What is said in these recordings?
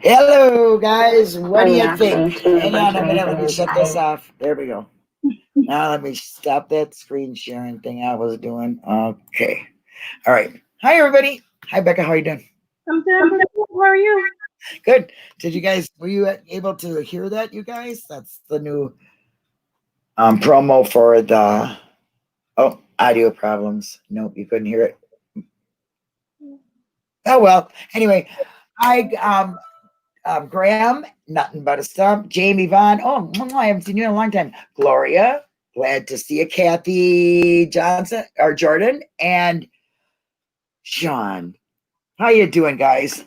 Hello, guys. What do you think? Hang on a minute. Let me shut this off. There we go. Now let me stop that screen sharing thing I was doing. Okay. All right. Hi, everybody. Hi, Becca. How are you doing? I'm good. How are you? Good. Were you able to hear that, you guys? That's the new promo for the, audio problems. Nope, you couldn't hear it. Oh, well. Anyway, Graham, nothing but a stump. Jamie Vaughn. Oh, I haven't seen you in a long time. Gloria, glad to see you. Kathy Johnson or Jordan and Sean. How you doing, guys?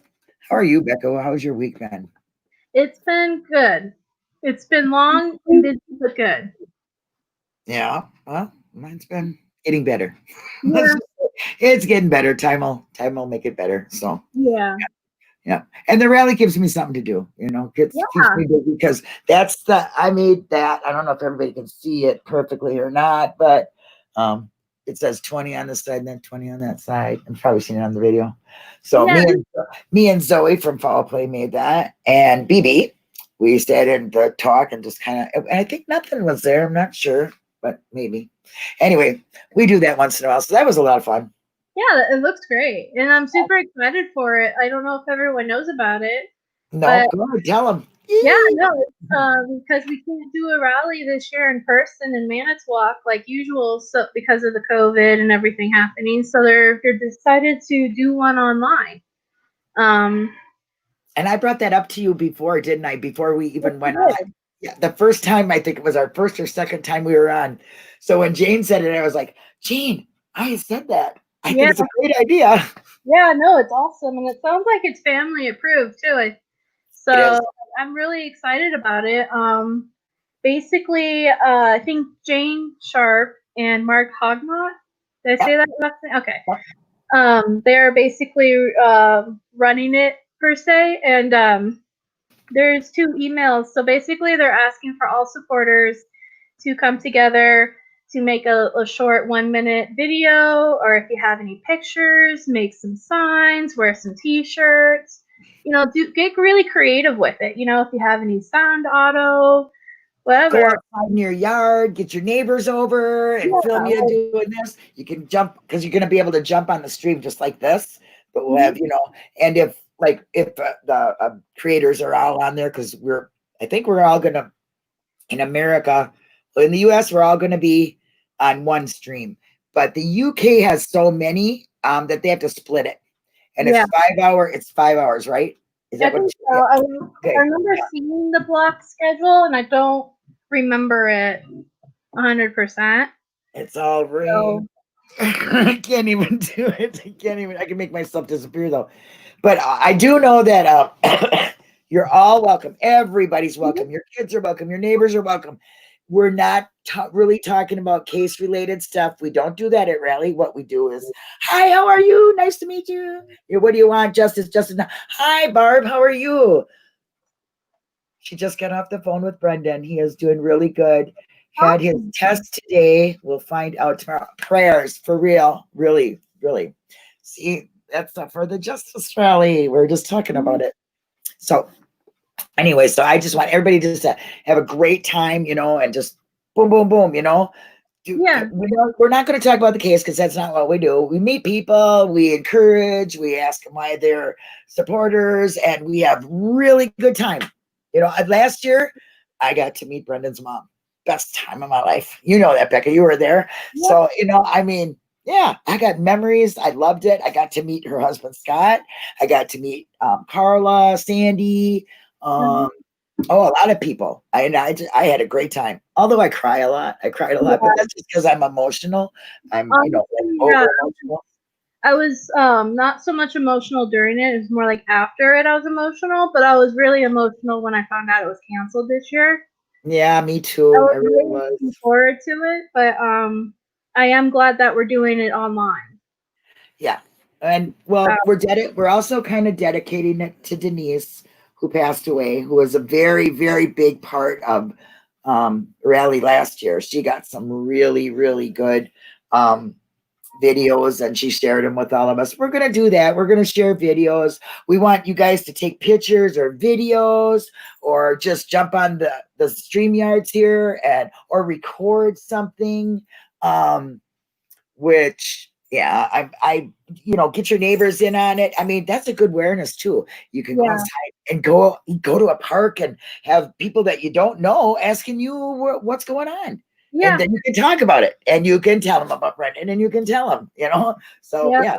How are you, Becca? How's your week been? It's been good. It's been long and busy, but good. Yeah. Well, mine's been getting better. Yeah. It's getting better. Time will make it better. So Yeah. Yeah. And the rally gives me something to do, keeps me busy because I made that. I don't know if everybody can see it perfectly or not, but it says 20 on this side and then 20 on that side. I'm probably seen it on the video. So me and Zoe from Foul Play made that, and BB. We sat in the talk and just kind of, I think nothing was there. I'm not sure, but maybe. Anyway, we do that once in a while. So that was a lot of fun. Yeah, it looks great. And I'm super excited for it. I don't know if everyone knows about it. No, go ahead, tell them. Yeah, no, because we can't do a rally this year in person in Manitowoc like usual, so because of the COVID and everything happening. So they're decided to do one online. And I brought that up to you before, didn't I? Before we even went on. Yeah, the first time, I think it was our first or second time we were on. So when Jane said it, I was like, Jane, I said that. I think it's a great idea. Yeah, no, it's awesome. And it sounds like it's family approved too. So I'm really excited about it. Basically, I think Jane Sharp and Mark Hognott, did I say that last name? Okay. They're basically running it per se, and there's 2 emails. So basically, they're asking for all supporters to come together to make a short 1-minute video, or if you have any pictures, make some signs, wear some t-shirts, get really creative with it. If you have any sound auto, whatever. Go outside in your yard, get your neighbors over and film you doing this. You can jump, because you're going to be able to jump on the stream just like this, but we'll have, and if the creators are all on there, because I think we're all going to, in America, in the US, we're all going to be on one stream, but the UK has so many that they have to split it, and it's 5 hours. It's 5 hours, right? Is that what? So. I remember seeing the block schedule, and I don't remember it 100%. It's all rain. I can't even do it. I can make myself disappear though, but I do know that you're all welcome. Everybody's welcome. Your kids are welcome. Your neighbors are welcome. We're not really talking about case related stuff. We don't do that at rally. What we do is, hi, how are you? Nice to meet you. What do you want? Justice. Hi, Barb. How are you? She just got off the phone with Brendan. He is doing really good. Had his test today. We'll find out tomorrow. Prayers for real. Really, really. See, that's not for the justice rally. We're just talking about it. So anyway, so I just want everybody just to have a great time, and just boom, boom, boom, We're not going to talk about the case because that's not what we do. We meet people, we encourage, we ask them why they're supporters, and we have really good time. Last year I got to meet Brendan's mom. Best time of my life. You know that, Becca. You were there. Yeah. So, I got memories. I loved it. I got to meet her husband, Scott. I got to meet Carla, Sandy, a lot of people. I had a great time. Although I cry a lot. But that's just because I'm emotional. I'm, over emotional. I was not so much emotional during it. It was more like after it I was emotional, but I was really emotional when I found out it was canceled this year. Yeah, me too. I really was looking forward to it, but I am glad that we're doing it online. Yeah. And we're also kind of dedicating it to Denise, who passed away, who was a very, very big part of rally last year. She got some really, really good videos and she shared them with all of us. We're going to do that. We're going to share videos. We want you guys to take pictures or videos or just jump on the StreamYards here and or record something. Which I get your neighbors in on it. I mean, that's a good awareness too. You can go outside and go to a park and have people that you don't know asking you what's going on. Yeah. And then you can talk about it and you can tell them about Brendan and you can tell them, So yeah.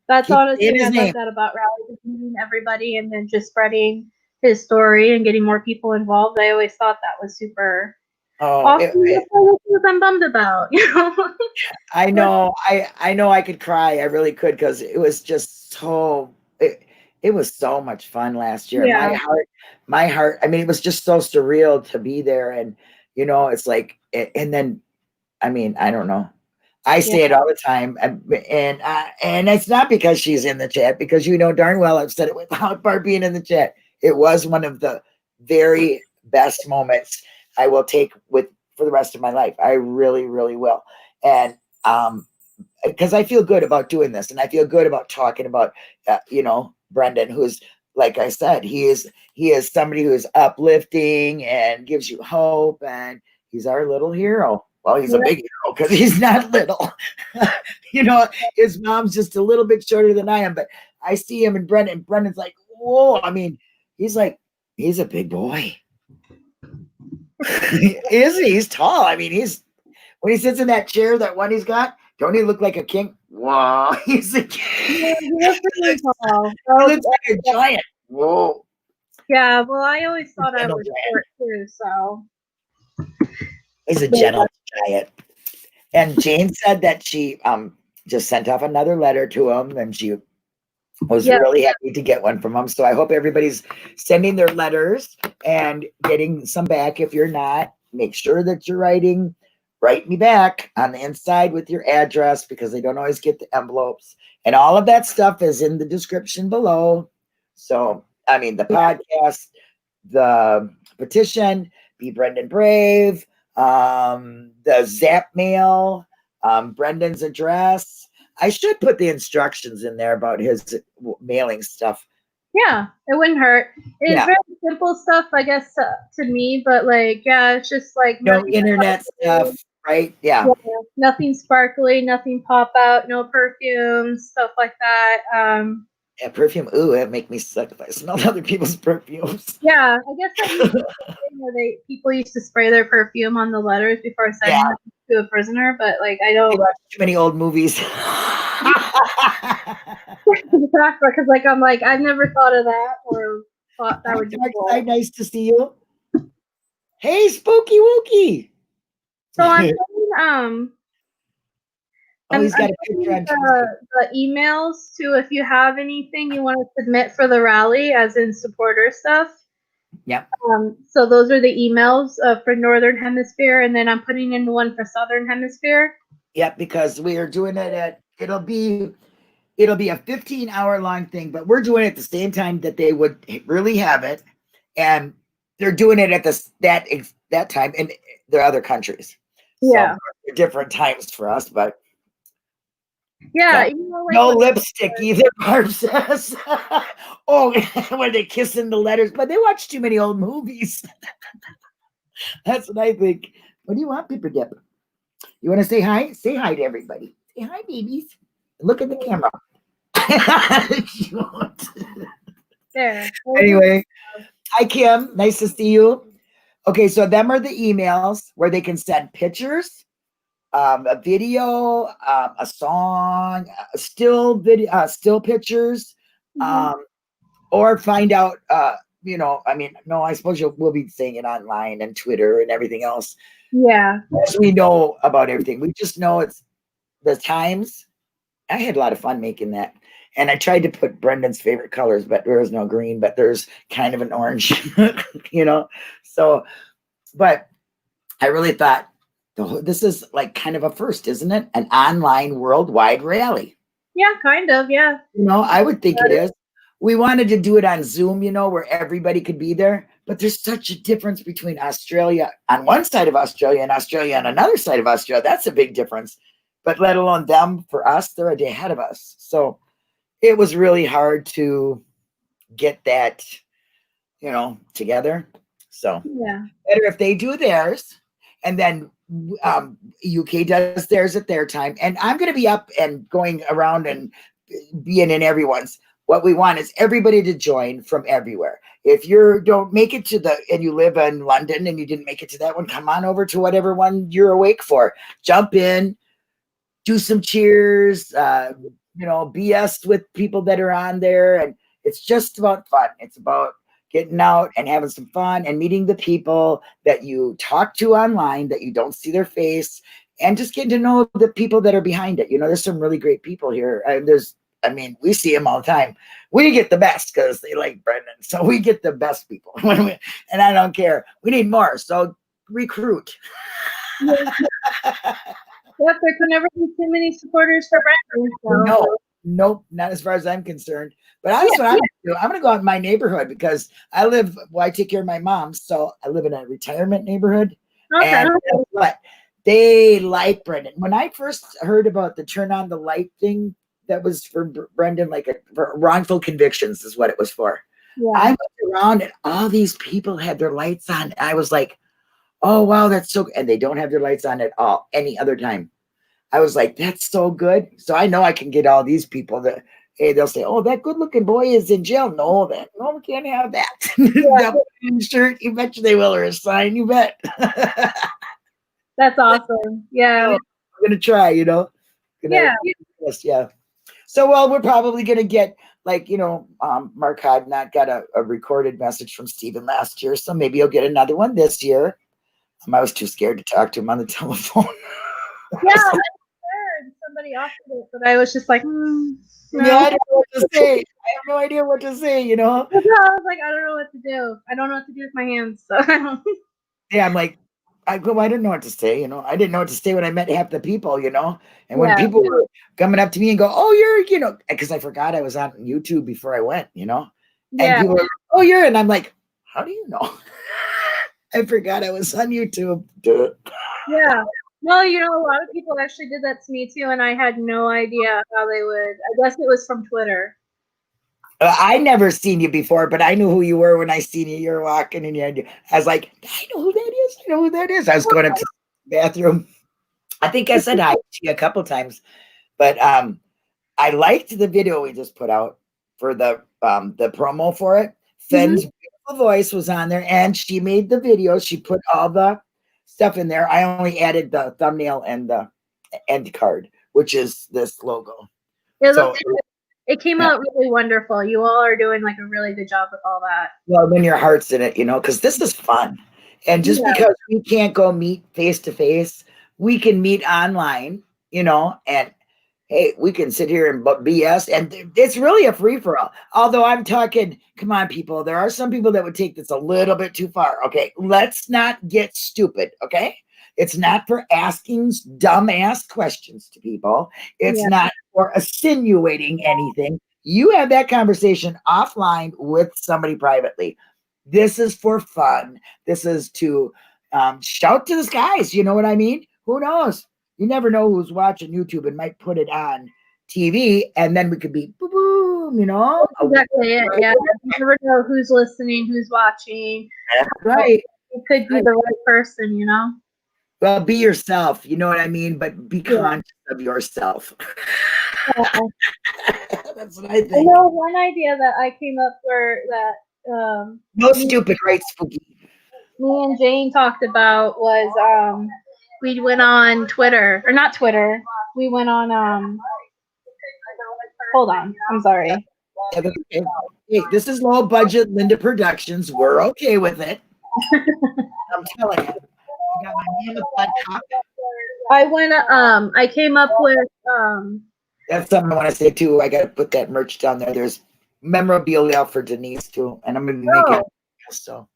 That's honestly I like that about Rally, just meeting everybody and then just spreading his story and getting more people involved. I always thought that was super awesome. That's what I'm bummed about, I know. I know I could cry. I really could because it was just so it was so much fun last year. Yeah. My heart, I mean, it was just so surreal to be there. And it's like, and then I mean, I don't know. I say it all the time, and it's not because she's in the chat, because darn well I've said it without Bart being in the chat. It was one of the very best moments I will take for the rest of my life. I really, really will, and because I feel good about doing this, and I feel good about talking about Brendan, who's, like I said, he is somebody who's uplifting and gives you hope, and he's our little hero. Well, he's a big hero because he's not little. His mom's just a little bit shorter than I am, but I see him and Brendan's like, whoa. I mean, he's a big boy. He's tall. I mean, when he sits in that chair, that one he's got, don't he look like a king? Wow, he's a king. Yeah, he looks really tall. He looks like a giant. Whoa. Yeah, well, I always thought I was short too, so. He's a gentle giant. And Jane said that she just sent off another letter to him, and she was really happy to get one from him. So I hope everybody's sending their letters and getting some back. If you're not, make sure that you're write me back on the inside with your address, because they don't always get the envelopes. And all of that stuff is in the description below. So, I mean, the podcast, the petition, Be Brendan Brave, the Zap mail, Brendan's address. I should put the instructions in there about his mailing stuff. Yeah, it wouldn't hurt. It's very simple stuff, I guess, to me, but it's just like no internet stuff, right? Yeah. Nothing sparkly, nothing pop out, no perfumes, stuff like that. Yeah, perfume. Ooh, it make me sick if I smell other people's perfumes. Yeah, I guess that used to be the thing where people used to spray their perfume on the letters before sending them to a prisoner, but I don't watch too many old movies. Exactly, because I've never thought of that or thought that would be cool. Nice to see you. Hey, Spooky Wookie. So I'm he's got a picture on the emails too, if you have anything you want to submit for the rally, as in supporter stuff. Yep. So those are the emails for Northern Hemisphere, and then I'm putting in one for Southern Hemisphere. Yep, because we are doing it it'll be a 15-hour long thing, but we're doing it at the same time that they would really have it, and they're doing it at that time in their other countries. Yeah, so different times for us, but. Yeah, no lipstick either, Barb says. Oh, when they kiss in the letters, but they watch too many old movies. That's what I think. What do you want, Pipper Dip? You want to say hi? Say hi to everybody. Say hi, babies. Look at the camera. There. Anyway, hi, Kim. Nice to see you. Okay, so them are the emails where they can send pictures, a video, a song, still pictures, or find out, I suppose we'll be saying it online and Twitter and everything else. Yeah. We know about everything. We just know it's the times. I had a lot of fun making that. And I tried to put Brendan's favorite colors, but there was no green, but there's kind of an orange, So, but I really thought, this is like kind of a first, isn't it? An online worldwide rally. Yeah, kind of. Yeah. I would think it is. we wanted to do it on Zoom, you know, where everybody could be there. But there's such a difference between Australia on one side of Australia and Australia on another side of Australia. That's a big difference. But let alone them, for us, they're a day ahead of us. So it was really hard to get that, you know, together. So Yeah. better if they do theirs, and then UK does theirs at their time. And I'm going to be up and going around and being in everyone's. What we want is everybody to join from everywhere. If you don't make it to and you live in London and you didn't make it to that one, come on over to whatever one you're awake for. Jump in, do some cheers, you know, BS with people that are on there. And it's just about fun. It's about getting out and having some fun and meeting the people that you talk to online that you don't see their face, and just getting to know the people that are behind it. You know, there's some really great people here. We see them all the time. We get the best because they like Brendan. So we get the best people. And I don't care. We need more. So recruit. Yeah. Yep, there can never be too many supporters for Brendan. So. Nope, not as far as I'm concerned. But that's what I'm going to do. I'm going to go out in my neighborhood because I take care of my mom. So I live in a retirement neighborhood. Okay. And guess what? They like Brendan. When I first heard about the turn on the light thing, that was for Brendan, for wrongful convictions is what it was for. Yeah. I went around and all these people had their lights on. I was like, oh, wow, that's so good. And they don't have their lights on at all any other time. I was like, that's so good. So I know I can get all these people that, hey, they'll say, oh, that good looking boy is in jail. No, we can't have that. Yeah. Shirt, you bet they will, or a sign, you bet. That's awesome. Yeah. I'm going to try, you know. Yeah. So, well, we're probably going to get, Mark Hodnott got a recorded message from Stephen last year. So maybe he'll get another one this year. I was too scared to talk to him on the telephone. Yeah, I heard somebody offered it, but I was just like, no. Yeah, I don't know what to say. I have no idea what to say, you know? I was like, I don't know what to do. I don't know what to do with my hands. So yeah, I'm like, I didn't know what to say, you know? I didn't know what to say when I met half the people, you know? And when people were coming up to me and go, oh, you're, you know, because I forgot I was on YouTube before I went, you know? And people were like, oh, you're, and I'm like, how do you know? I forgot I was on YouTube. Yeah. Well, you know, a lot of people actually did that to me too, and I had no idea how they would. I guess it was from Twitter. I never seen you before, but I knew who you were when I seen you. You're walking and I was like, I know who that is. I was going up to the bathroom. I think I said hi to you a couple times, but I liked the video we just put out for the promo for it. Fenn's beautiful voice was on there, and she made the video. She put all the stuff in there. I only added the thumbnail and the end card, which is this logo. It came out really wonderful. You all are doing like a really good job with all that. Well, when your heart's in it, you know, because this is fun. And just because we can't go meet face to face, we can meet online, you know, and hey, we can sit here and BS, and it's really a free-for-all. Although I'm talking, come on, people, there are some people that would take this a little bit too far. Okay, let's not get stupid, okay? It's not for asking dumb-ass questions to people. It's not for insinuating anything. You have that conversation offline with somebody privately. This is for fun. This is to shout to the skies. You know what I mean? Who knows? You never know who's watching YouTube and might put it on TV, and then we could be boom, boom, you know? Exactly it. Yeah. You never know who's listening, who's watching. That's right. You could be the right person, you know? Well, be yourself, you know what I mean? But be conscious of yourself. That's what I think. I know one idea that I came up for that no stupid, right, Spooky? Me and Jane talked about was we went on Twitter, or not Twitter. We went on hold on, I'm sorry. Yeah, that's okay. Hey, this is low budget Linda Productions. We're okay with it. I'm telling you. I got my name at top. I came up with that's something I want to say too. I gotta put that merch down there. There's memorabilia for Denise too, and I'm gonna make it so.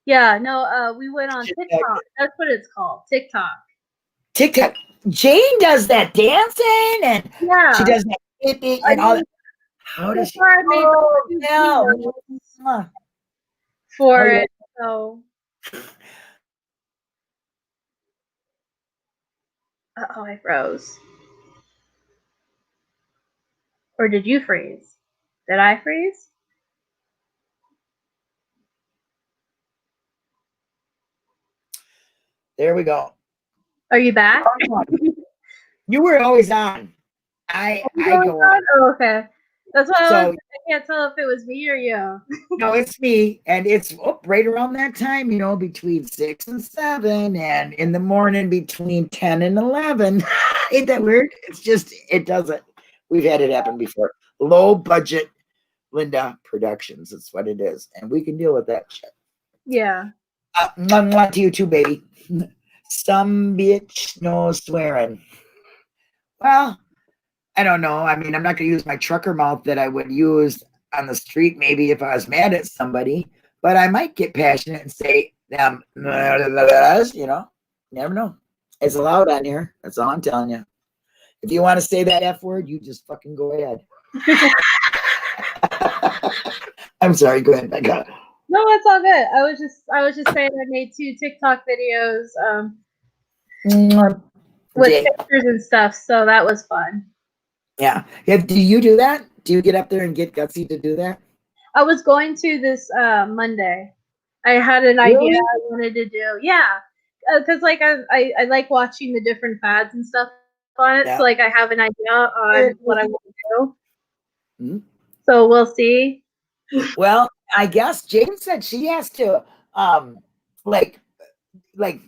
Yeah, no, we went on TikTok. That's what it's called. TikTok. Jane does that dancing, and she does that and all that. How does she? I made Oh, the yeah. for it. So, oh, I froze. Or did you freeze? Did I freeze? There we go. Are you back? You were always on. I go on. Oh, okay. That's why So I can't tell if it was me or you. no, it's me, and it's right around that time, between 6 and 7, and in the morning between 10 and 11. Ain't that weird? It's just it doesn't. We've had it happen before. Low budget Linda Productions. That's what it is, and we can deal with that shit. Yeah. Mwah to you too, baby. Some bitch, no swearing. Well, I don't know. I mean, I'm not going to use my trucker mouth that I would use on the street, maybe if I was mad at somebody, but I might get passionate and say, never know. It's allowed on here. That's all I'm telling you. If you want to say that F word, you just fucking go ahead. I'm sorry. Go ahead, Becca. No, it's all good. I was just saying I made 2 TikTok videos with pictures and stuff, so that was fun. Yeah. Do you do that? Do you get up there and get gutsy to do that? I was going to this Monday. I had an idea I wanted to do. Yeah. Because like I like watching the different fads and stuff on it. Yeah. So like I have an idea on what I want to do. Mm-hmm. So we'll see. Well, I guess Jane said she has to like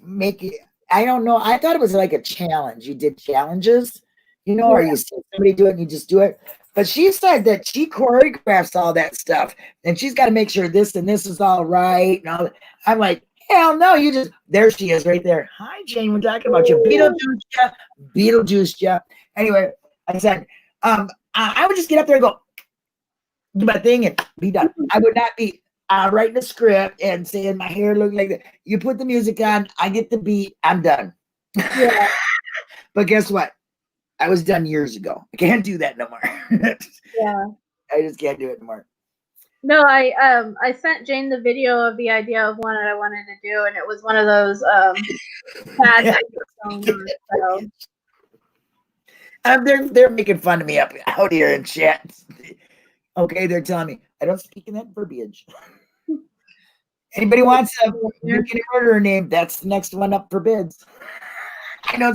make it. I don't know. I thought it was like a challenge. You did challenges, or you see somebody do it and you just do it. But she said that she choreographs all that stuff and she's got to make sure this and this is all right. And all that. I'm like, hell no, you just, there she is right there. Hi, Jane, we're talking about you. Beetlejuice, yeah. Anyway, I said, I would just get up there and go, do my thing and be done. I would not be writing a script and saying my hair look like that. You put the music on, I get the beat, I'm done. Yeah. But guess what? I was done years ago. I can't do that no more. Yeah. I just can't do it anymore. No, I sent Jane the video of the idea of one that I wanted to do, and it was one of those they're making fun of me out here in chat. Okay, they're telling me I don't speak in that verbiage. Anybody wants a Vicky murderer name? That's the next one up for bids. I know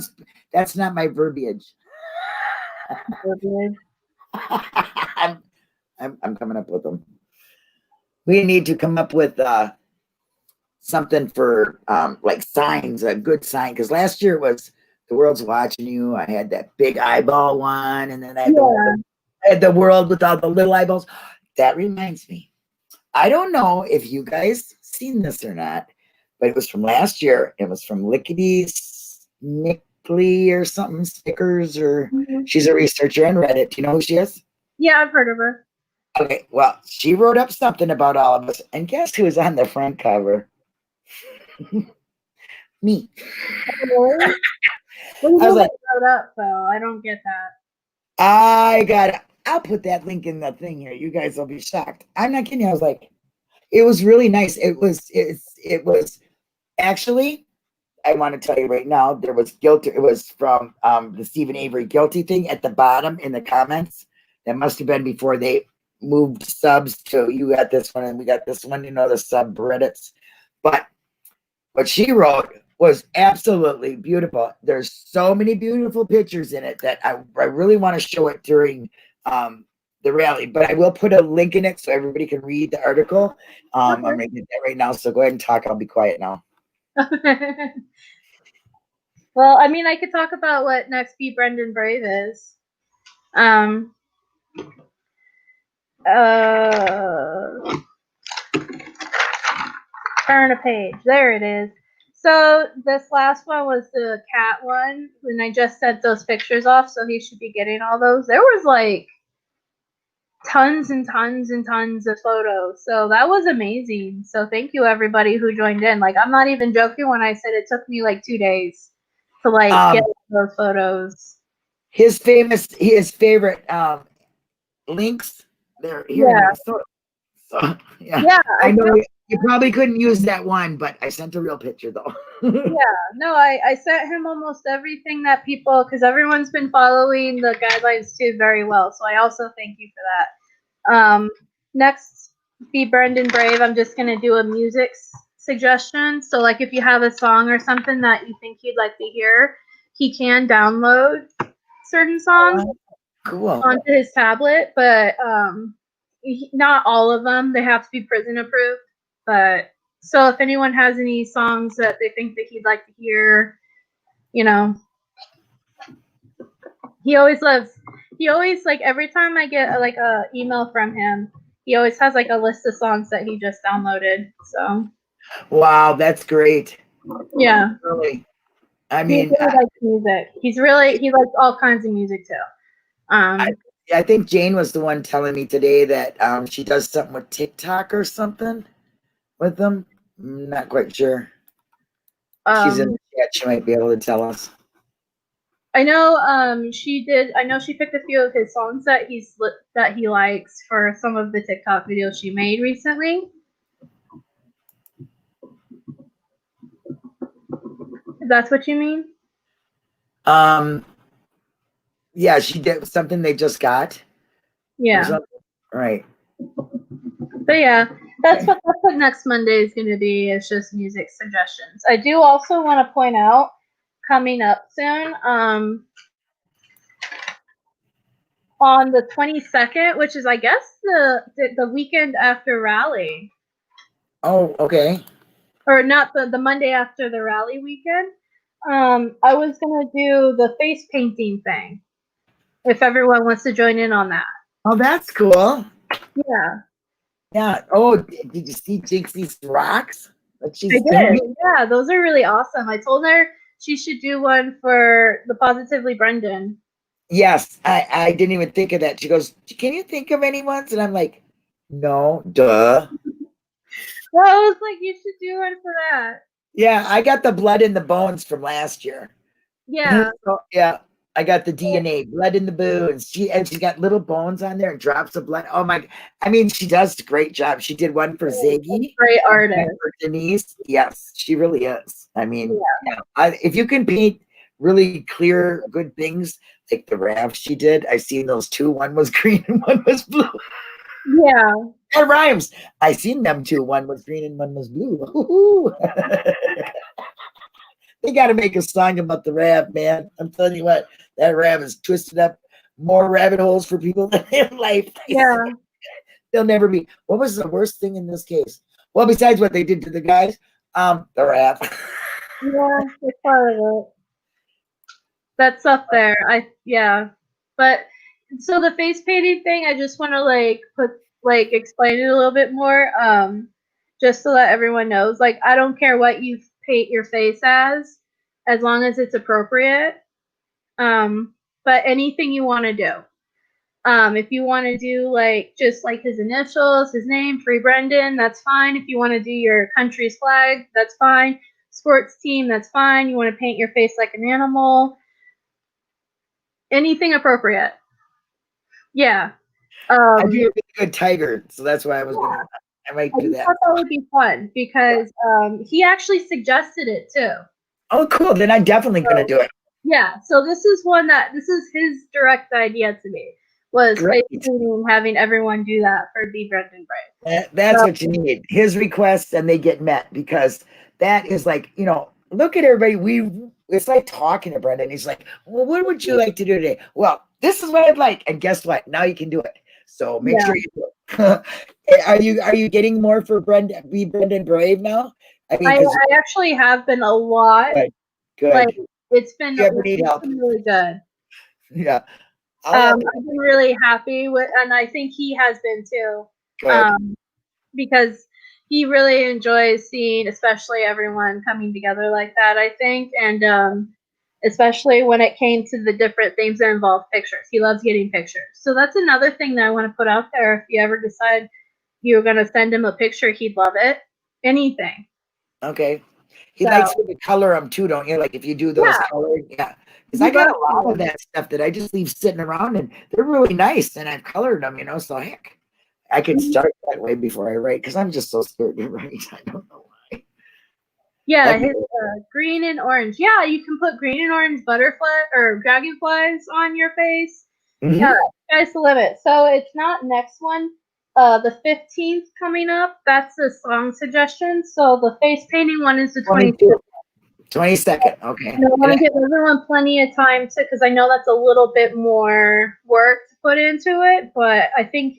that's not my verbiage. I'm coming up with them. We need to come up with something for like signs, a good sign. Because last year was the world's watching you. I had that big eyeball one, and then I had the world with all the little eyeballs. That reminds me. I don't know if you guys seen this or not, but it was from last year. It was from Lickety Snickley or something, Snickers, or she's a researcher on Reddit. Do you know who she is? Yeah, I've heard of her. Okay, well, she wrote up something about all of us, and guess who's on the front cover? Me. I was like, wrote up, though. I don't get that. I'll put that link in the thing here. You guys will be shocked. I'm not kidding you. I was like, it was really nice. It was actually, I want to tell you right now, there was guilty. It was from the Stephen Avery guilty thing at the bottom in the comments. That must have been before they moved subs to you got this one and we got this one, the subreddits. But what she wrote was absolutely beautiful. There's so many beautiful pictures in it that I really want to show it during the rally, but I will put a link in it so everybody can read the article. I'm reading that right now, so go ahead and talk. I'll be quiet now. Well, I mean, I could talk about what Next Be Brendan Brave is. Turn a page. There it is. So this last one was the cat one, and I just sent those pictures off, so he should be getting all those. There was like tons and tons and tons of photos, so that was amazing. So thank you everybody who joined in. Like, I'm not even joking when I said it took me like 2 days to like get those photos. His favorite links They're here in Yeah. Minnesota. So yeah, Yeah, I I know sent, you probably couldn't use that one, but I sent a real picture though. yeah, no, I sent him almost everything that people, because everyone's been following the guidelines too very well. So I also thank you for that. Next, Be Brendan Brave. I'm just gonna do a music suggestion. So like if you have a song or something that you think you'd like to hear, he can download certain songs Cool. onto his tablet, but not all of them. They have to be prison approved. But so if anyone has any songs that they think that he'd like to hear, you know, he always loves. He always like every time I get like a email from him, he always has like a list of songs that he just downloaded. So Wow, that's great. yeah, Really. I he mean, really likes music. He likes all kinds of music too. I think Jane was the one telling me today that she does something with TikTok or something with them. I'm not quite sure. She's in the chat. She might be able to tell us. I know she did. I know she picked a few of his songs that he likes for some of the TikTok videos she made recently. If that's what you mean? Yeah, she did something they just got. Yeah. Right. But yeah, that's what next Monday is going to be. It's just music suggestions. I do also want to point out coming up soon, on the 22nd, which is I guess the weekend after rally. Oh, okay. Or not the Monday after the rally weekend. I was gonna do the face painting thing. If everyone wants to join in on that. Oh, that's cool. Yeah. Yeah. Oh, did you see Jinxie's rocks that she's I did. doing? Yeah, those are really awesome. I told her she should do one for the Positively Brendan. Yes, I didn't even think of that. She goes, "Can you think of any ones?" And I'm like, "No, duh." Well, I was like, you should do one for that. Yeah, I got the blood in the bones from last year. Yeah. So, yeah, I got the DNA, blood in the bones. She got little bones on there and drops of blood. Oh my! I mean, she does a great job. She did one for Ziggy, Great one artist. for Denise. Yes, she really is. I mean, Yeah. if you can paint really clear, good things like the rafts she did, I've seen those two. One was green and one was blue. Yeah. That rhymes. I seen them two. One was green and one was blue. They got to make a song about the raft, man. I'm telling you what, that raft is twisted up more rabbit holes for people than in life. Yeah. They'll never be. What was the worst thing in this case? Well, besides what they did to the guys, the raft. Yeah, it's part of it. That's up there. But so the face painting thing, I just want to explain it a little bit more, just so that everyone knows. Like, I don't care what you paint your face as long as it's appropriate. But anything you want to do. If you want to do just like his initials, his name, Free Brendan, that's fine. If you want to do your country's flag, that's fine. Sports team, that's fine. You want to paint your face like an animal, anything appropriate. Yeah. I do a good tiger, so that's why I was gonna. I might do that. Thought that would be fun because he actually suggested it too. Oh, cool! Then I'm definitely gonna do it. Yeah. So this is his direct idea to me was basically having everyone do that for Be Brendan Brave. That's what you need. His requests and they get met because that is like, look at everybody. It's like talking to Brendan. He's like, well, what would you like to do today? Well, this is what I'd like. And guess what? Now you can do it. So make sure you do it. Are you getting more for Be Brendan Brave now? I mean, I actually have been a lot. Good. Like it's been really good. Yeah. I've been really happy with, and I think he has been too. Good. Because he really enjoys seeing, especially everyone coming together like that, I think. And especially when it came to the different things that involve pictures. He loves getting pictures. So that's another thing that I want to put out there. If you ever decide you're going to send him a picture, he'd love it. Anything. Okay. He likes to color them too, don't you? Like if you do those coloring, yeah. Because I got a lot of that stuff that I just leave sitting around and they're really nice and I've colored them, so heck. I could start that way before I write because I'm just so scared to write. I don't know why. Yeah, his green and orange. Yeah, you can put green and orange butterfly or dragonflies on your face. Mm-hmm. Yeah, sky's the limit. So it's not next one. The 15th coming up, that's the song suggestion. So the face painting one is the 22nd. 22nd. Okay. I want to give everyone plenty of time to, because I know that's a little bit more work to put into it, but I think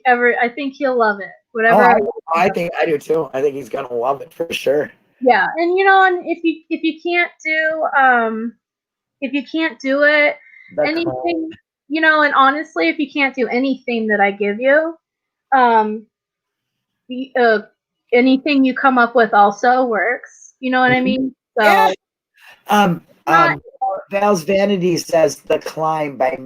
he'll love it. Whatever. I think I do too. I think he's gonna love it for sure. Yeah, and and if you can't do it, anything, and honestly, if you can't do anything that I give you, anything you come up with also works. You know what I mean? So yeah. Val's Vanity says "The Climb" by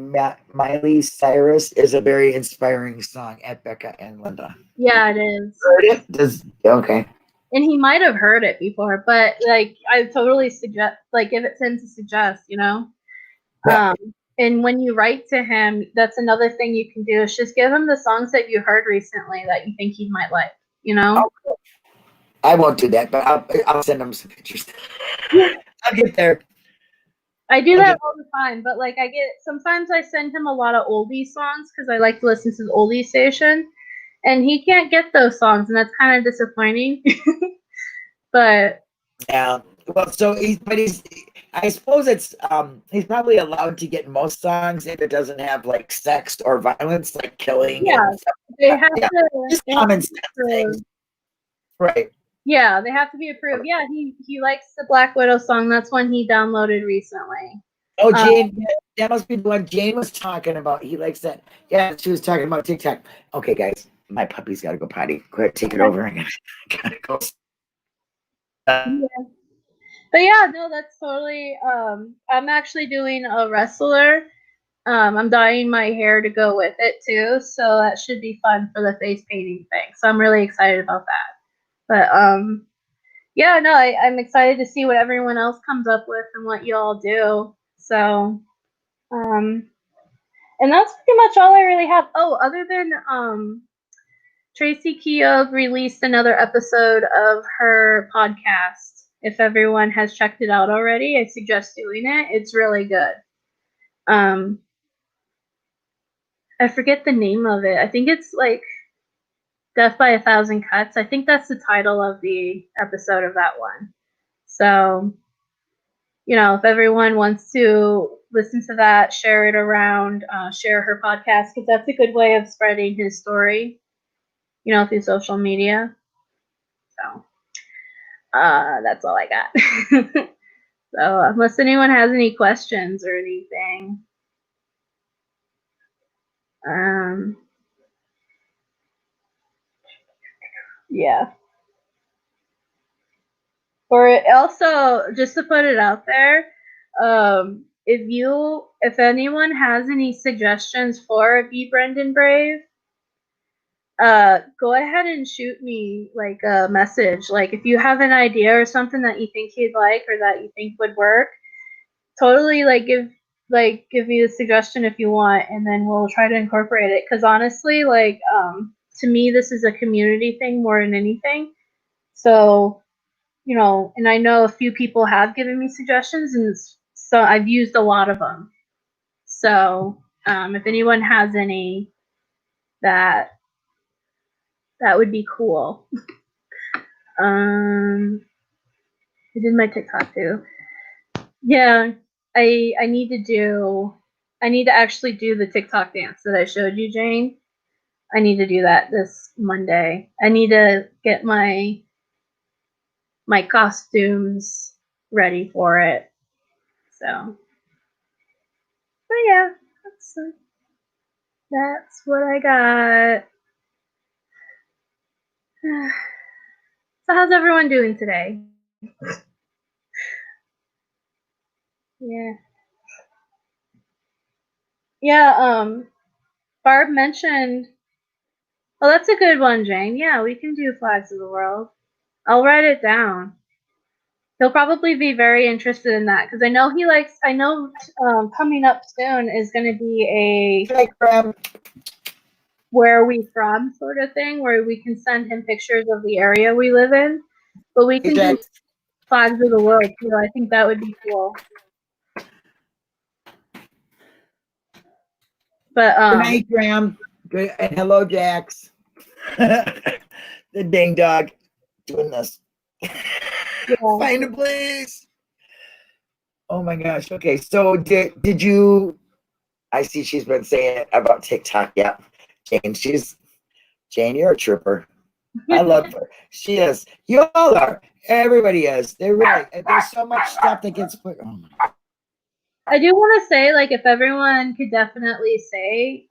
Miley Cyrus is a very inspiring song. At Becca and Linda. Yeah, it is. Heard it? Okay. And he might have heard it before, but like I totally suggest, like, give it to him to suggest. Yeah. And when you write to him, that's another thing you can do is just give him the songs that you heard recently that you think he might like. I won't do that, but I'll send him some pictures. I'll get there. I do that all the time, but like sometimes I send him a lot of oldie songs because I like to listen to the oldie station, and he can't get those songs, and that's kind of disappointing. But yeah, well, so I suppose it's he's probably allowed to get most songs if it doesn't have like sex or violence, like killing. Yeah, and stuff. They have to. Just common sense things, right? Yeah, they have to be approved. Yeah, he likes the Black Widow song. That's one he downloaded recently. Oh, Jane, that must be the one Jane was talking about. He likes that. Yeah, she was talking about TikTok. Okay, guys, my puppy's got to go potty. Go ahead, take it over. I gotta go. Yeah. But yeah, no, that's totally. I'm actually doing a wrestler. I'm dyeing my hair to go with it too, so that should be fun for the face painting thing. So I'm really excited about that. But yeah, no, I'm excited to see what everyone else comes up with and what you all do. So, and that's pretty much all I really have. Oh, other than Tracy Keogh released another episode of her podcast. If everyone has checked it out already, I suggest doing it. It's really good. I forget the name of it. I think it's like Death by 1,000 Cuts. I think that's the title of the episode of that one. So, if everyone wants to listen to that, share it around, share her podcast, because that's a good way of spreading his story, through social media. So, that's all I got. So, unless anyone has any questions or anything. Yeah. Or also, just to put it out there, if anyone has any suggestions for Be Brendan Brave, go ahead and shoot me like a message. Like if you have an idea or something that you think you'd like or that you think would work, totally give me a suggestion if you want, and then we'll try to incorporate it. Because honestly, to me, this is a community thing more than anything. So, and I know a few people have given me suggestions, and so I've used a lot of them. So, if anyone has any, that would be cool. I did my TikTok too. Yeah, I need to actually do the TikTok dance that I showed you, Jane. I need to do that this Monday. I need to get my costumes ready for it. So, but yeah, that's what I got. So how's everyone doing today? Yeah. Yeah, Barb mentioned, oh, that's a good one, Jane. Yeah, we can do Flags of the World. I'll write it down. He'll probably be very interested in that because I know coming up soon is going to be a where are we from sort of thing, where we can send him pictures of the area we live in, but we can do flags of the world too. I think that would be cool. But good night, Graham. Good, and hello, Jax. The dang dog doing this. yeah. Find a place. Oh my gosh. Okay, so did you? I see she's been saying it about TikTok. Yeah, Jane, you're a trooper. I love her. She is. You all are. Everybody is. They're really. There's so much stuff that gets put. Oh my. I do want to say, like, if everyone could definitely say,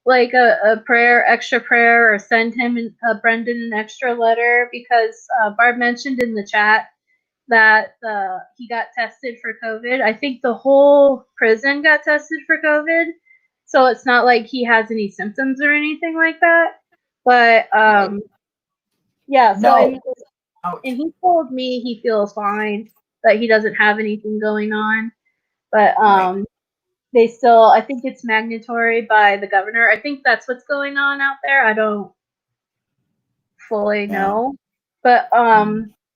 like a prayer, extra prayer, or send him Brendan an extra letter, because Barb mentioned in the chat that he got tested for COVID. I think the whole prison got tested for COVID, so it's not like he has any symptoms or anything like that. But yeah, so No. and he told me he feels fine, that he doesn't have anything going on. But Right. they still, I think it's mandatory by the governor. I think that's what's going on out there. I don't fully know. But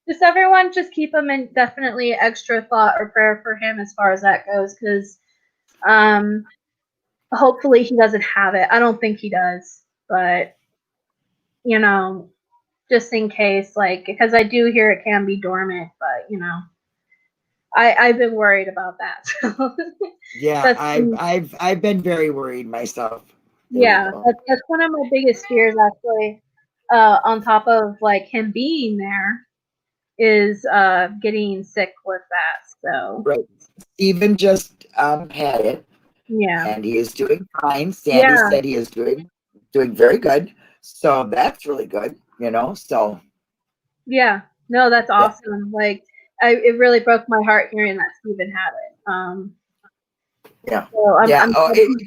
just everyone just keep him in definitely extra thought or prayer for him as far as that goes, because hopefully he doesn't have it. I don't think he does, but you know, just in case, like, because I do hear it can be dormant, but you know, I've been worried about that. So Yeah, I've been very worried myself. Yeah, that's one of my biggest fears, actually. On top of like him being there, is getting sick with that. So right. Steven just had it. Yeah. And he is doing fine. Sandy said he is doing very good. So that's really good, you know. So yeah, no, that's awesome. Like, it really broke my heart hearing that Steven had it. Yeah. So I'm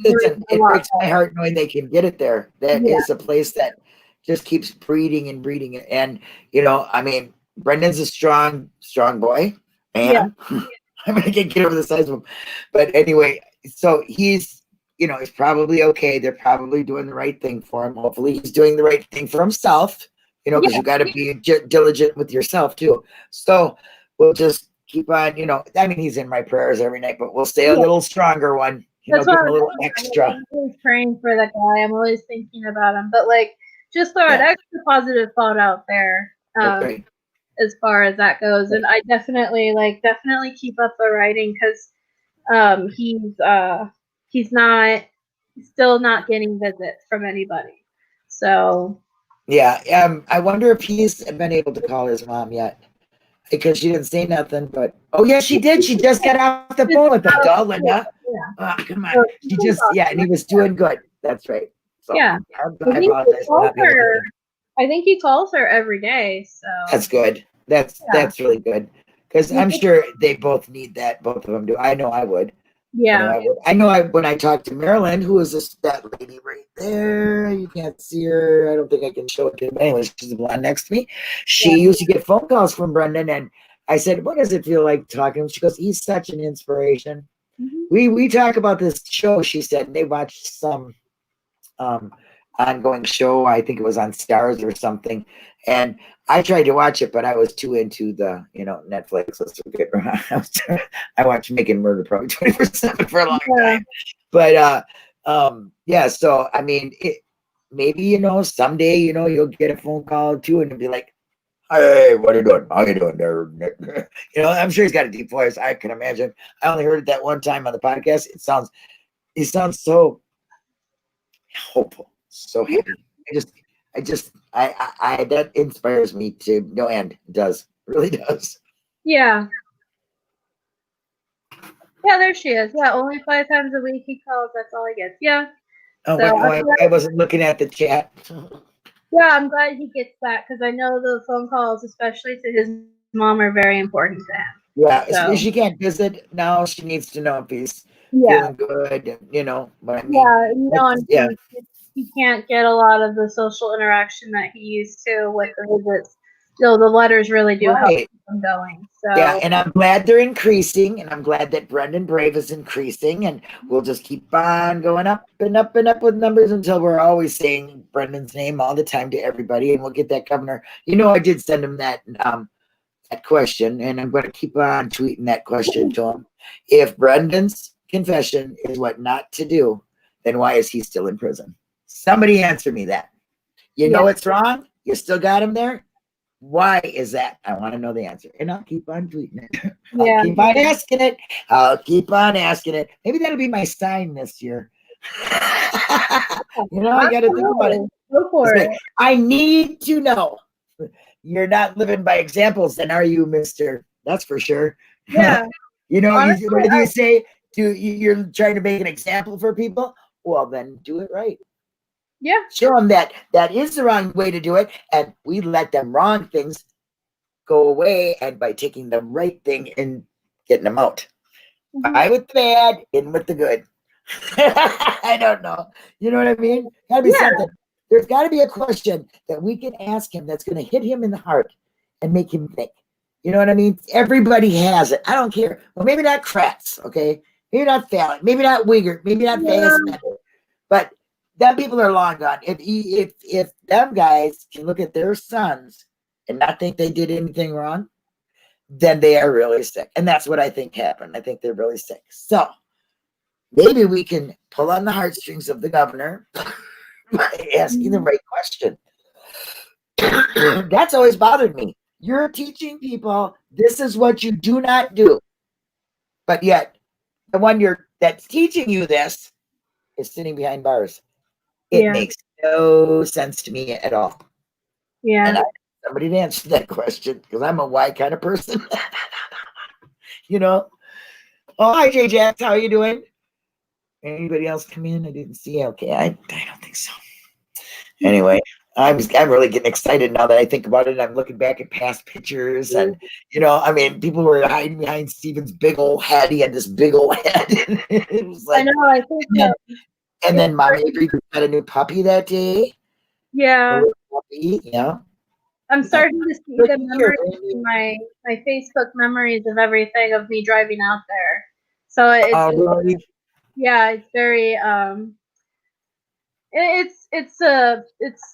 listen, it breaks my heart knowing they can get it there. That is a place that just keeps breeding and breeding. And, you know, I mean, Brendan's a strong boy, man. I'm going to get over the size of him. But anyway, so he's, you know, he's probably okay. They're probably doing the right thing for him. Hopefully he's doing the right thing for himself, you know, because you got to be diligent with yourself too. So we'll just keep on, you know, I mean, he's in my prayers every night, but we'll stay a little stronger one, you know, give him a little extra. I'm always praying for that guy. I'm always thinking about him. But like, just throw an extra positive thought out there. As far as that goes, and I definitely keep up the writing, because he's still not getting visits from anybody. So I wonder if he's been able to call his mom yet, because she didn't say nothing. But oh yeah, she did. She just got off the phone with him. Duh, Linda. Oh, come on. She just and he was doing good. That's right. So, yeah, I apologize for not being able to. I think he calls her every day. So that's good. That's really good, because I'm sure they both need that. Both of them do. I know I would. Yeah. I know when I talked to Marilyn, who is that lady right there. You can't see her. I don't think I can show it to you. Anyway, she's the blonde next to me. She used to get phone calls from Brendan, and I said, "What does it feel like talking to him?" She goes, "He's such an inspiration." We talk about this show. She said they watched some ongoing show. I think it was on Stars or something. And I tried to watch it, but I was too into the, you know, Netflix. Let's forget. I watched Making Murder probably 24/7 for a long time. But yeah, so I mean, maybe, you know, someday, you know, you'll get a phone call too, and it'll be like, "Hey, what are you doing? How you doing there?" You know, I'm sure he's got a deep voice. I can imagine. I only heard it that one time on the podcast. He sounds so hopeful, so happy. I that inspires me to no end. It does. It really does. Yeah. Yeah, there she is. Yeah, only 5 times a week he calls. That's all I get. Yeah. Oh, so I wasn't looking at the chat. Yeah, I'm glad he gets that, because I know the phone calls, especially to his mom, are very important to him. Yeah, so she can't visit now. She needs to know if he's feeling good, you know. But I mean, he can't get a lot of the social interaction that he used to with the visits. So the letters really do help Right. them going. Yeah, So and I'm glad they're increasing, and I'm glad that Brendan Brave is increasing, and we'll just keep on going up and up and up with numbers until we're always saying Brendan's name all the time to everybody, and we'll get that governor. You know, I did send him that question, and I'm going to keep on tweeting that question to him. If Brendan's confession is what not to do, then why is he still in prison? Somebody answer me that. You know it's wrong. You still got him there. Why is that? I want to know the answer. And I'll keep on tweeting it. I'll keep on asking it. I'll keep on asking it. Maybe that'll be my sign this year. You know, I got to think about it. Go for it. I need to know. You're not living by examples, then are you, mister? That's for sure. Yeah. You know, Honestly, what do you say? You're trying to make an example for people? Well, then do it right. Yeah. Show them that is the wrong way to do it, and we let them wrong things go away, and by taking the right thing and getting them out. By with the bad, in with the good. I don't know. You know what I mean? Gotta be something. There's got to be a question that we can ask him that's going to hit him in the heart and make him think. You know what I mean? Everybody has it. I don't care. Well, maybe not Kratz, okay? Maybe not Fallon. Maybe not Wigert. Maybe not Fassbender. But them people are long gone. If them guys can look at their sons and not think they did anything wrong, then they are really sick. And that's what I think happened. I think they're really sick. So maybe we can pull on the heartstrings of the governor by asking the right question. That's always bothered me. You're teaching people this is what you do not do. But yet the one that's teaching you this is sitting behind bars. It makes no sense to me at all. Yeah. And I need somebody to answer that question because I'm a why kind of person. You know? Oh, hi, J. Jax. How are you doing? Anybody else come in? I didn't see. Okay, I don't think so. Anyway, I'm really getting excited now that I think about it. I'm looking back at past pictures, and you know, I mean, people were hiding behind Steven's big old head. He had this big old head. It was like, I know. I think. And then Mom Avery got a new puppy that day. Yeah. Puppy, yeah. I'm starting to see the memories in my Facebook memories of everything of me driving out there. So it's yeah, it's very it's the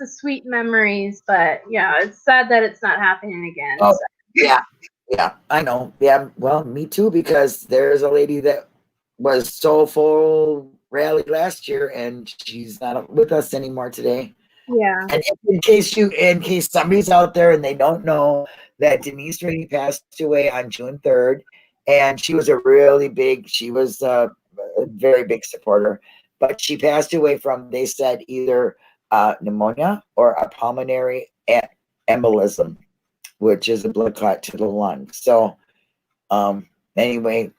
sweet memories, but yeah, it's sad that it's not happening again. Oh, so. Yeah, I know. Yeah, well, me too, because there's a lady that was so full rally last year, and she's not with us anymore today. Yeah. And in case somebody's out there and they don't know that Denise Rainey passed away on June 3rd, and she was a very big supporter, but she passed away from, they said, either pneumonia or a pulmonary embolism, which is a blood clot to the lung. So anyway,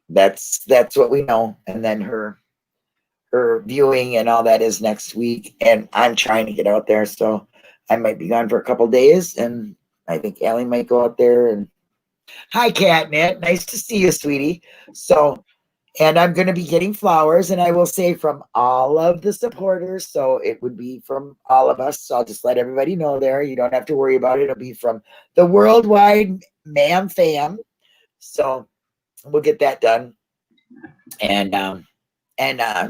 that's what we know. And then her viewing and all that is next week, and I'm trying to get out there, so I might be gone for a couple days, and I think Allie might go out there. And hi, Catnip, nice to see you, sweetie. So, and I'm going to be getting flowers, and I will say from all of the supporters, so it would be from all of us. So I'll just let everybody know there. You don't have to worry about it. It'll be from the worldwide Ma'am Fam. So we'll get that done, and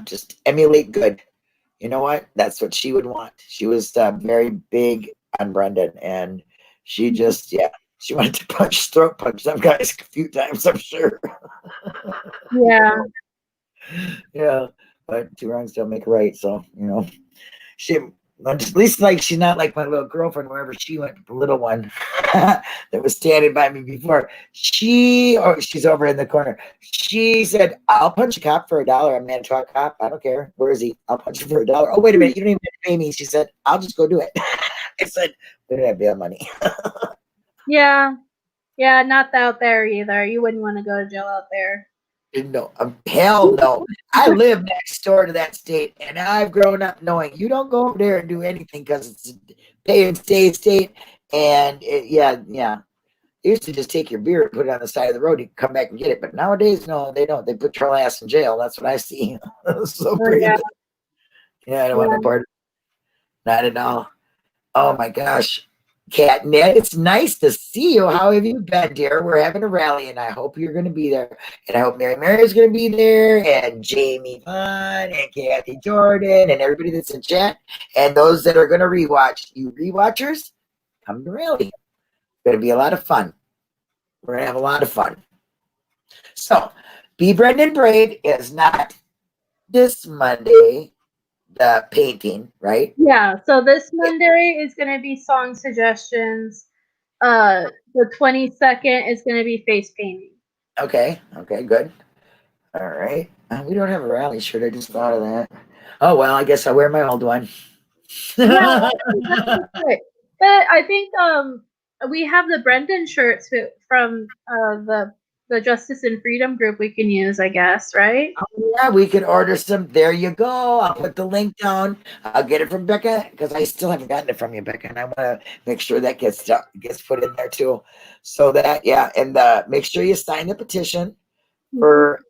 just emulate good. You know what? That's what she would want. She was very big on Brendan, and she just, she wanted to throat punch some guys a few times, I'm sure. Yeah. Yeah, but two wrongs don't make a right. So, you know, at least like she's not like my little girlfriend wherever she went, the little one that was standing by me before. She's over in the corner. She said, I'll punch a cop for $1. I'm a Manitowoc cop. I don't care. Where is he? I'll punch him for $1. Oh, wait a minute. You don't even have to pay me. She said, I'll just go do it. I said, we don't have that money. Yeah. Yeah, not out there either. You wouldn't want to go to jail out there. No, hell no. I live next door to that state, and I've grown up knowing you don't go over there and do anything because it's a pay and stay state. And yeah. They used to just take your beer and put it on the side of the road. You can come back and get it. But nowadays, no, they don't. They put your ass in jail. That's what I see. So yeah, I don't want no part. Not at all. Oh my gosh. Catnip, it's nice to see you. How have you been, dear? We're having a rally, and I hope you're going to be there. And I hope Mary is going to be there, and Jamie Vaughn, and Kathy Jordan, and everybody that's in chat, and those that are going to rewatch. You rewatchers, come to rally. It's going to be a lot of fun. We're going to have a lot of fun. So, Be Brendan Brave is not this Monday, the painting, right? Yeah, so this Monday is going to be song suggestions. The 22nd is going to be face painting. Okay, good. All right. We don't have a rally shirt. I just thought of that. Oh, well, I guess I'll wear my old one. Yeah, but I think we have the Brendan shirts from the Justice and Freedom group we can use, I guess, right? Oh, yeah, we could order some. There you go. I'll put the link down. I'll get it from Becca because I still haven't gotten it from you, Becca, and I want to make sure that gets put in there too. So that, yeah, and make sure you sign the petition for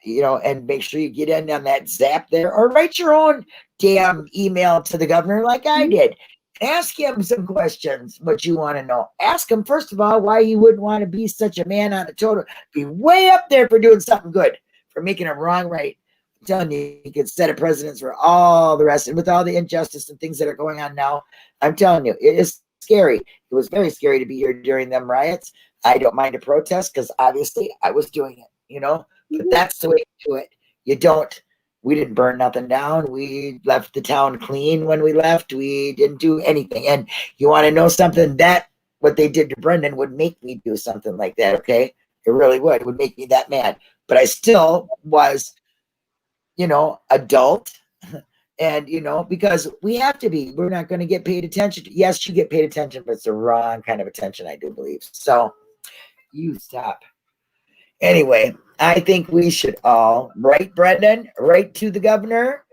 and make sure you get in on that zap there, or write your own damn email to the governor like I did. Ask him some questions, what you want to know. Ask him, first of all, why he wouldn't want to be such a man on a totem. Be way up there for doing something good, for making a wrong right. I'm telling you, he could set a precedence for all the rest. And with all the injustice and things that are going on now, I'm telling you, it is scary. It was very scary to be here during them riots. I don't mind a protest because obviously I was doing it, but that's the way to do it. We didn't burn nothing down. We left the town clean when we left. We didn't do anything. And you want to know something? That what they did to Brendan would make me do something like that, okay? It really would. It would make me that mad. But I still was, adult. And, because we have to be. We're not going to get paid attention to. Yes, you get paid attention, but it's the wrong kind of attention, I do believe. So you stop. Anyway, I think we should all write Brendan, write to the governor,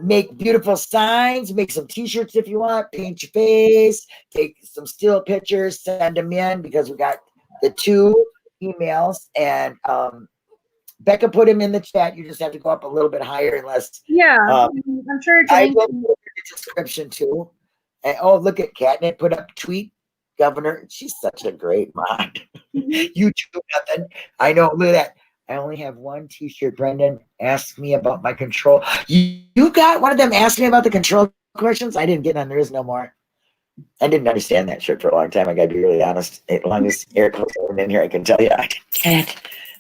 make beautiful signs, make some t-shirts if you want, paint your face, take some still pictures, send them in because we got the 2 emails, and Becca put him in the chat. You just have to go up a little bit higher unless I'm sure I will put in the description too. And look at Catnip put up tweet governor. She's such a great mod. You do nothing. I know. Look at that. I only have one t-shirt. Brendan asked me about my control. You got one of them asked me about the control questions. I didn't get none. There is no more. I didn't understand that shirt for a long time. I got to be really honest. As long as Eric was in here, I can tell you I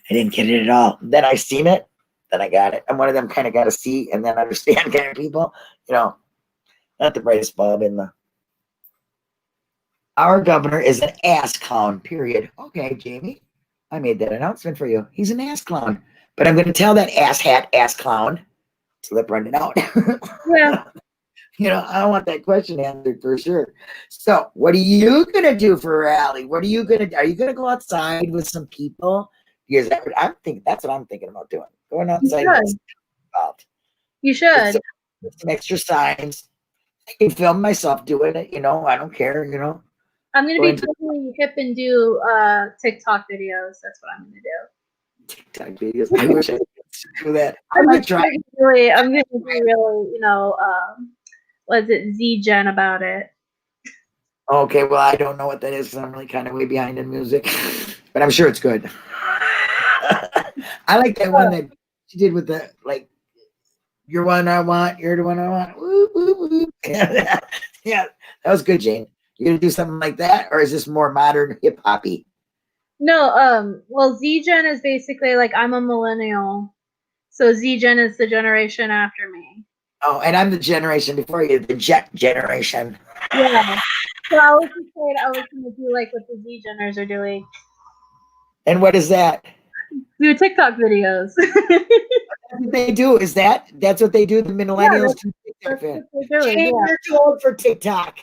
didn't get it at all. Then I seen it. Then I got it. I'm one of them kind of got to see and then understand kind of people. Not the brightest bulb in the. Our governor is an ass clown, period. Okay, Jamie, I made that announcement for you. He's an ass clown. But I'm going to tell that ass clown to let Brendan out. Yeah. I don't want that question answered for sure. So what are you going to do for a rally? What are you going to do? Are you going to go outside with some people? Because that's what I'm thinking about doing. Going outside. You should. Some extra signs. I can film myself doing it. I don't care, I'm going to be totally hip and do TikTok videos. That's what I'm going to do. TikTok videos. I wish I could do that. I'm going to be really, was it Z-Gen about it? Okay, well, I don't know what that is because I'm really kind of way behind in music, but I'm sure it's good. I like that one that she did with the, like, you're one I want, you're the one I want. Woo, woo, woo. Yeah, that was good, Jane. You gonna do something like that, or is this more modern hip hoppy? No, well, Z-Gen is basically like I'm a millennial, so Z-Gen is the generation after me. Oh, and I'm the generation before you, the Jet generation. Yeah. So I was just saying I was gonna do like what the Z-Geners are doing. And what is that? Do TikTok videos. That's what they do. That's what they do? The millennials do TikTok. Jane, you're too old for TikTok.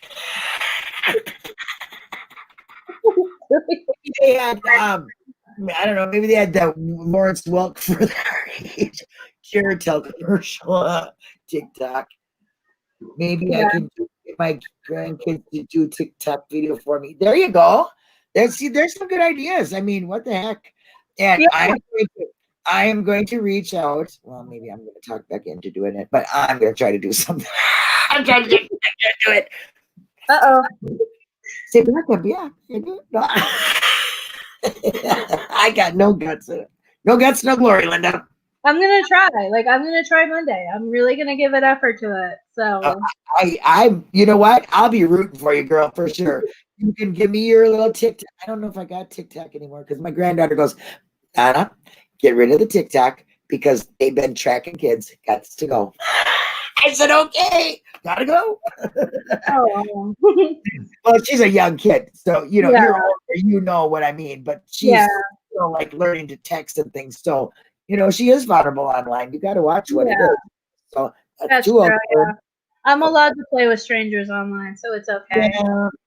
They had, I don't know, maybe they had that Lawrence Welk for their age. Curatel commercial TikTok. Maybe I can get my grandkids to do TikTok video for me. There you go. There's some good ideas. I mean, what the heck? And I am going to reach out. Well, maybe I'm going to talk back into doing it, but I'm going to try to do something. I'm trying to do it. Uh-oh. Say Becca, yeah. You do. No. I got no guts in it. No guts, no glory, Linda. I'm gonna try. Like, I'm gonna try Monday. I'm really gonna give an effort to it. So You know what? I'll be rooting for you, girl, for sure. You can give me your little TikTok. I don't know if I got TikTok anymore because my granddaughter goes, Anna, get rid of the TikTok because they've been tracking kids. Got to go. I said, okay, gotta go. oh Well, she's a young kid, so yeah, you're older, you know what I mean. But she's yeah, still like learning to text and things. So she is vulnerable online. You got to watch what it yeah. is. So that's That's too old true. for Yeah, I'm allowed to play with strangers online, so it's okay.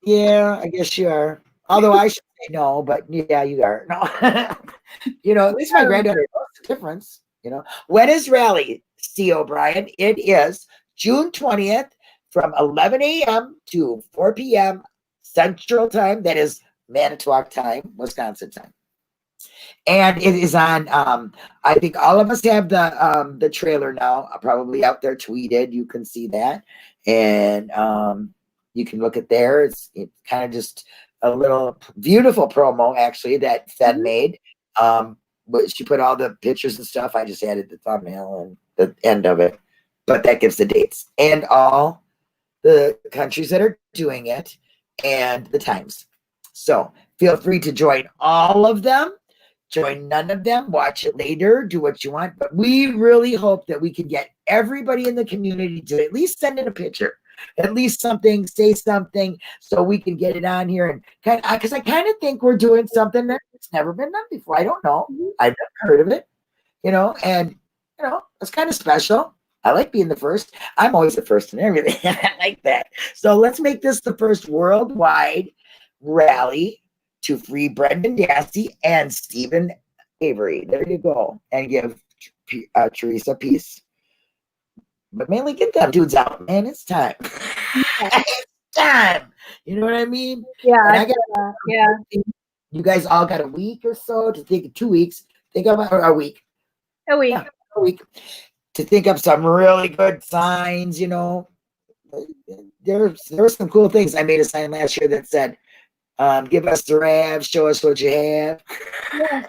Yeah, I guess you are. Although I should say no, but yeah, you are. No, at least my granddaughter knows the difference. When is rally, C. O'Brien? It is June 20th from 11 a.m. to 4 p.m. Central Time. That is Manitowoc time, Wisconsin time. And it is on. I think all of us have the trailer now, probably out there tweeted. You can see that, and you can look at there. It's kind of just a little beautiful promo actually that Fed made. But she put all the pictures and stuff. I just added the thumbnail and the end of it, but that gives the dates and all the countries that are doing it and the times. So feel free to join all of them. Join none of them, watch it later, do what you want. But we really hope that we can get everybody in the community to at least send in a picture, at least something, say something, so we can get it on here. And because I kind of think we're doing something that's never been done before. I don't know. I've never heard of it, and it's kind of special. I like being the first. I'm always the first in everything. I like that. So let's make this the first worldwide rally to free Brendan Dassey and Stephen Avery. There you go. And give Teresa peace. But mainly get them dudes out, man. It's time. It's time. You know what I mean? Yeah, And I get that. Yeah, you guys all got a week or so to think, 2 weeks. Think about a week. a week. Yeah, a week to think up some really good signs. There were some cool things. I made a sign last year that said, give us the rav, show us what you have. Yeah.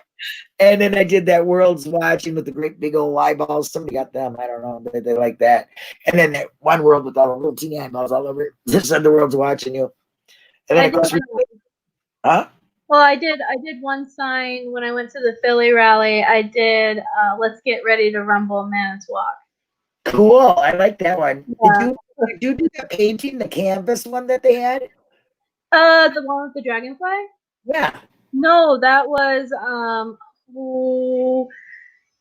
And then I did that world's watching with the great big old eyeballs. Somebody got them. I don't know. They like that. And then that one world with all the little teeny eyeballs all over it. Just said the world's watching you. And then it goes, huh? Well, I did one sign when I went to the Philly rally. I did let's get ready to rumble Manitowoc. Cool. I like that one. Yeah. Did you do the painting, the canvas one that they had? The one with the dragonfly? Yeah. No, that was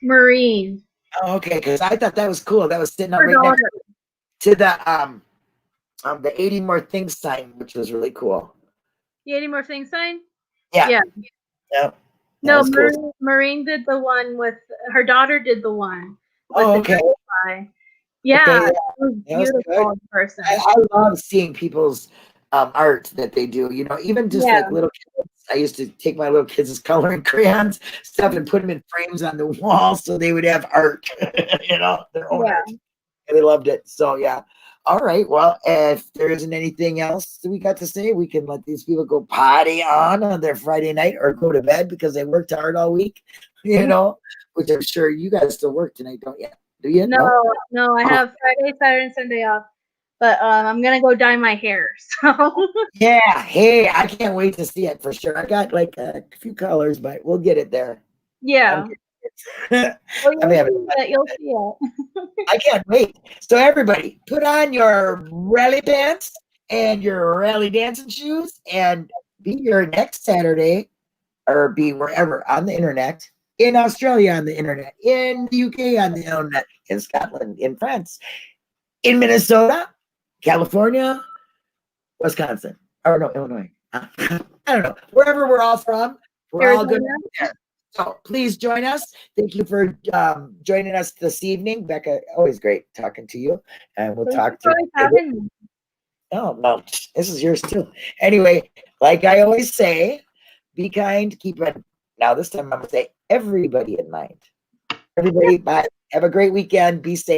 Marine. Oh, okay, because I thought that was cool. That was sitting up Her right next daughter. to the 80 more things sign, which was really cool. The 80 more things sign? Yeah. Yeah. No, Marine did the one with her daughter. Did the one with the dragonfly. Yeah, okay, it was beautiful in person. I love seeing people's art that they do. Even just like little kids. I used to take my little kids' coloring crayons stuff and put them in frames on the wall so they would have art. Their own art. And they loved it. So yeah. All right. Well, if there isn't anything else that we got to say, we can let these people go party on their Friday night or go to bed because they worked hard all week, which I'm sure you guys still work tonight, don't you? Do you? No, I have Friday, Saturday, and Sunday off. But I'm going to go dye my hair. So yeah. Hey, I can't wait to see it for sure. I got like a few colors, but we'll get it there. Yeah. You'll see it. I can't wait. So everybody, put on your rally pants and your rally dancing shoes and be here next Saturday or be wherever on the internet, in Australia on the internet, in the UK on the internet, in Scotland, in France, in Minnesota, California, Wisconsin, or no, Illinois. I don't know. Wherever we're all from, we're all good there. So please join us. Thank you for joining us this evening. Becca, always great talking to you. And we'll talk to you. Oh, no, this is yours too. Anyway, like I always say, be kind, keep it. Now this time I'm going to say everybody in mind. Everybody, bye. Have a great weekend. Be safe.